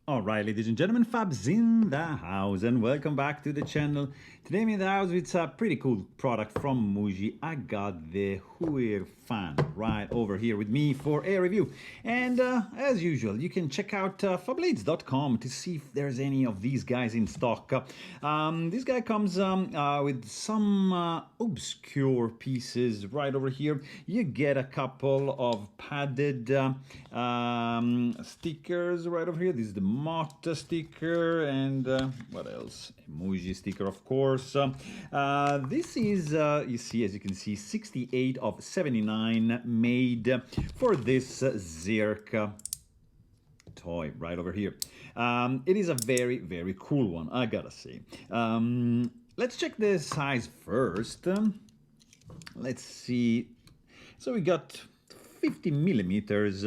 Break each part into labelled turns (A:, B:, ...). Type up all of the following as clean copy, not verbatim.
A: Alright, ladies and gentlemen, Fab's in the house and welcome back to the channel. Today I'm in the house with a pretty cool product from Muji. I got the Huir fan right over here with me for a review. And as usual, you can check out Fablades.com to see if there's any of these guys in stock. This guy comes with some obscure pieces right over here. You get a couple of padded stickers right over here. This is the Mott sticker and what else? A Muji sticker, of course. This is, you see, as you can see, 68 of 79 made for this Zirk toy right over here. It is a very, very cool one, I gotta say. Let's check the size first. Let's see. So we got 50 millimeters.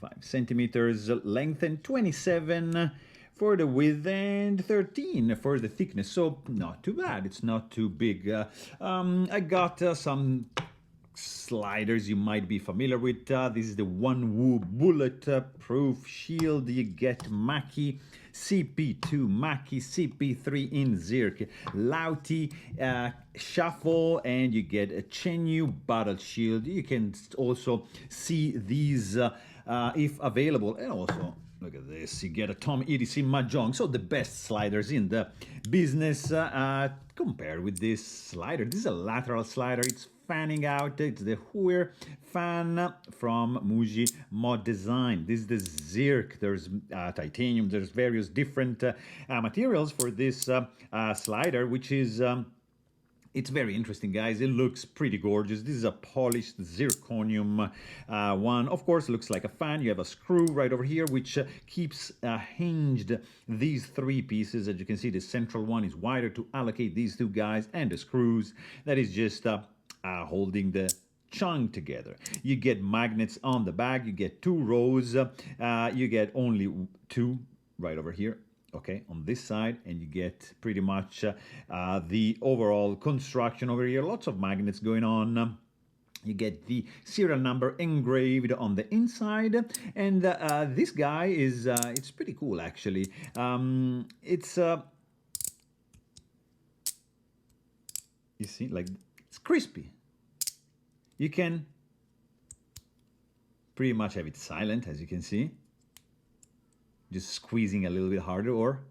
A: 5 centimeters length and 27 for the width and 13 for the thickness, so not too bad. It's not too big. I got some sliders you might be familiar with. This is the One bulletproof shield. You get Maki CP2, Maki CP3 in Zirk, Lauti Shuffle, and you get a Chenyu Battle Shield. You can also see these if available, and also look at this, you get a Tom EDC Mahjong, so the best sliders in the business compared with this slider. This is a lateral slider, it's fanning out. It's the Huir fan from Muji Mod Design. This is the Zirk. There's titanium, there's various different materials for this slider, which is it's very interesting, guys. It looks pretty gorgeous. This is a polished zirconium one. Of course, it looks like a fan. You have a screw right over here, which keeps hinged these three pieces. As you can see, the central one is wider to allocate these two guys, and the screws, that is just holding the chunk together. You get magnets on the back. You get 2 rows. You get only 2 right over here. Okay, on this side, and you get pretty much the overall construction over here. Lots of magnets going on. You get the serial number engraved on the inside, and this guy is it's pretty cool actually. It's you see, like, it's crispy. You can pretty much have it silent, as you can see. Just squeezing a little bit harder, or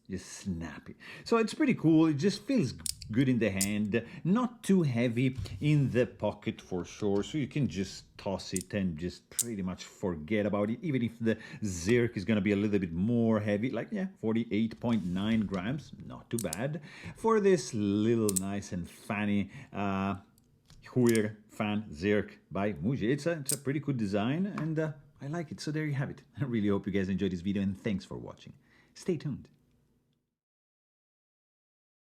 A: just snap it. So it's pretty cool. It just feels good in the hand, not too heavy in the pocket for sure. So you can just toss it and just pretty much forget about it, even if the Zirk is going to be a little bit more heavy, like, yeah, 48.9 grams, not too bad for this little nice and funny Huir fan Zirk by Muji. It's a pretty good design, and I like it. So there you have it. I really hope you guys enjoyed this video, and thanks for watching. Stay tuned.